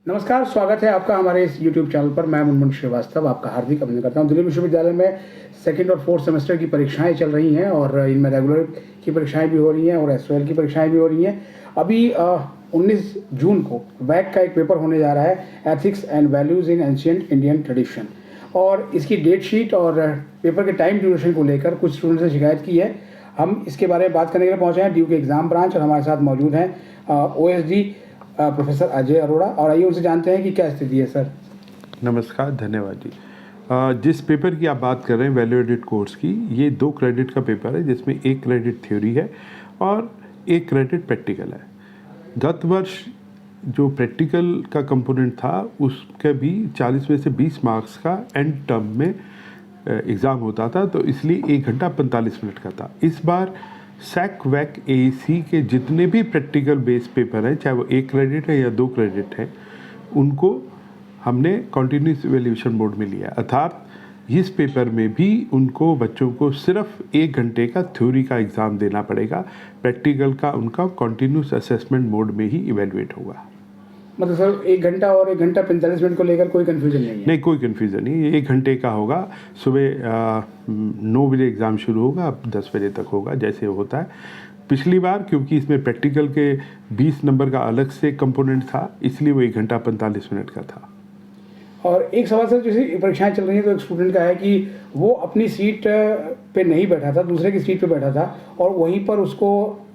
नमस्कार, स्वागत है आपका हमारे इस YouTube चैनल पर। मैं मुनमुन श्रीवास्तव आपका हार्दिक अभिनंदन करता हूं। दिल्ली विश्वविद्यालय में सेकंड और फोर्थ सेमेस्टर की परीक्षाएं चल रही हैं और इनमें रेगुलर की परीक्षाएं भी हो रही हैं और एसओएल की परीक्षाएं भी हो रही हैं। अभी 19 जून को वैक का एक पेपर होने जा रहा है, ethics and values in ancient Indian tradition, और इसकी डेट शीट और पेपर के टाइम ड्यूरेशन को लेकर कुछ स्टूडेंट्स ने शिकायत की है। हम इसके बारे में बात करने के लिए पहुँचे हैं ड्यू के एग्ज़ाम ब्रांच, और हमारे साथ मौजूद हैं OSD प्रोफेसर अजय अरोड़ा। और आइए उनसे जानते हैं कि क्या स्थिति है। सर नमस्कार, धन्यवाद जी। जिस पेपर की आप बात कर रहे हैं वैल्यू एडिड कोर्स की, ये 2 क्रेडिट का पेपर है जिसमें 1 क्रेडिट थ्योरी है और 1 क्रेडिट प्रैक्टिकल है। गत वर्ष जो प्रैक्टिकल का कंपोनेंट था उसका भी 40 में से 20 मार्क्स का एंड टर्म में एग्ज़ाम होता था, तो इसलिए 1 घंटा 45 मिनट का था। इस बार सैक वैक AEC के जितने भी प्रैक्टिकल बेस पेपर हैं, चाहे वो 1 क्रेडिट है या 2 क्रेडिट है, उनको हमने कॉन्टिन्यूस इवैल्यूएशन मोड में लिया। अर्थात इस पेपर में भी उनको बच्चों को सिर्फ 1 घंटे का थ्योरी का एग्ज़ाम देना पड़ेगा, प्रैक्टिकल का उनका कॉन्टिन्यूस असेसमेंट मोड में ही इवैल्यूएट होगा। मतलब सर 1 घंटा और 1 घंटा 45 मिनट को लेकर कोई कन्फ्यूजन नहीं है? नहीं, कोई कन्फ्यूज़न नहीं। 1 घंटे का होगा। सुबह 9 बजे एग्ज़ाम शुरू होगा, अब 10 बजे तक होगा जैसे होता है। पिछली बार क्योंकि इसमें प्रैक्टिकल के 20 नंबर का अलग से कंपोनेंट था, इसलिए वो 1 घंटा 45 मिनट का था। और एक सवाल सर, जैसे परीक्षाएं चल रही हैं तो एक स्टूडेंट का है कि वो अपनी सीट पे नहीं बैठा था, दूसरे की सीट पे बैठा था और वहीं पर उसको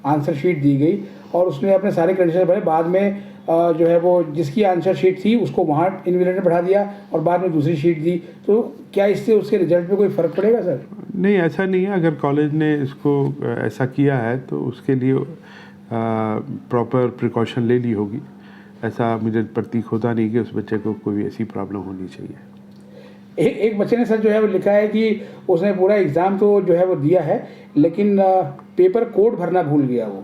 आंसर शीट दी गई और उसने अपने सारे क्रेडिट भरे। बाद में जो है वो जिसकी आंसर शीट थी उसको वहाँ इन्विजिलेटर बढ़ा दिया और बाद में दूसरी शीट दी। तो क्या इससे उसके रिजल्ट पे कोई फ़र्क पड़ेगा सर? नहीं, ऐसा नहीं है। अगर कॉलेज ने इसको ऐसा किया है तो उसके लिए प्रॉपर प्रिकॉशन ले ली होगी। ऐसा मुझे प्रतीक होता नहीं कि उस बच्चे को कोई ऐसी प्रॉब्लम होनी चाहिए। एक बच्चे ने सर जो है वो लिखा है कि उसने पूरा एग्ज़ाम तो जो है वो दिया है, लेकिन पेपर कोड भरना भूल गया वो।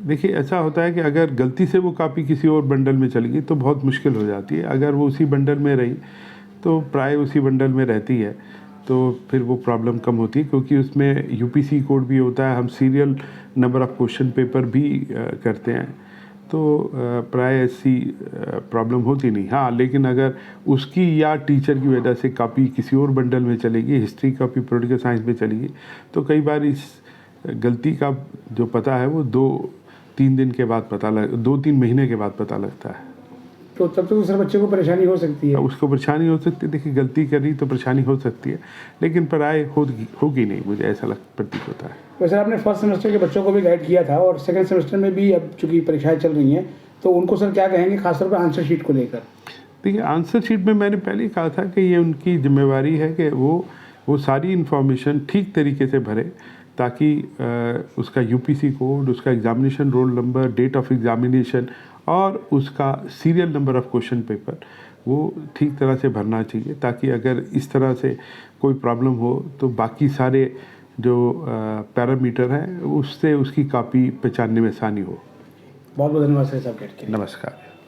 देखिए, ऐसा होता है कि अगर गलती से वो कॉपी किसी और बंडल में चली गई तो बहुत मुश्किल हो जाती है। अगर वो उसी बंडल में रही तो प्राय उसी बंडल में रहती है, तो फिर वो प्रॉब्लम कम होती है, क्योंकि उसमें UPC कोड भी होता है। हम serial number of question paper भी करते हैं, तो प्राय ऐसी प्रॉब्लम होती नहीं। हाँ, लेकिन अगर उसकी या टीचर की वजह से कॉपी किसी और बंडल में चलेगी, हिस्ट्री कॉपी पॉलिटिकल साइंस में चलेगी, तो कई बार इस गलती का जो पता है वो 2-3 दिन के बाद 2-3 महीने के बाद पता लगता है। तो तब तो दूसरे बच्चे को परेशानी हो सकती है। उसको परेशानी हो सकती है। देखिए, गलती करी तो परेशानी हो सकती है, लेकिन प्राय होगी नहीं, मुझे ऐसा प्रतीत होता है। वैसे आपने फर्स्ट सेमेस्टर के बच्चों को भी गाइड किया था और सेकंड सेमेस्टर में भी अब चूँकि परीक्षाएं चल रही हैं, तो उनको सर क्या कहेंगे खासतौर पर आंसर शीट को लेकर? देखिए, आंसर शीट में मैंने पहले ही कहा था कि ये उनकी जिम्मेवारी है कि वो सारी इन्फॉर्मेशन ठीक तरीके से भरे, ताकि उसका UPC कोड, उसका examination roll number, date of examination और उसका serial number of question paper वो ठीक तरह से भरना चाहिए, ताकि अगर इस तरह से कोई प्रॉब्लम हो तो बाकी सारे जो पैरामीटर हैं उससे उसकी कॉपी पहचानने में आसानी हो। बहुत बहुत धन्यवाद सर, सब के लिए। नमस्कार।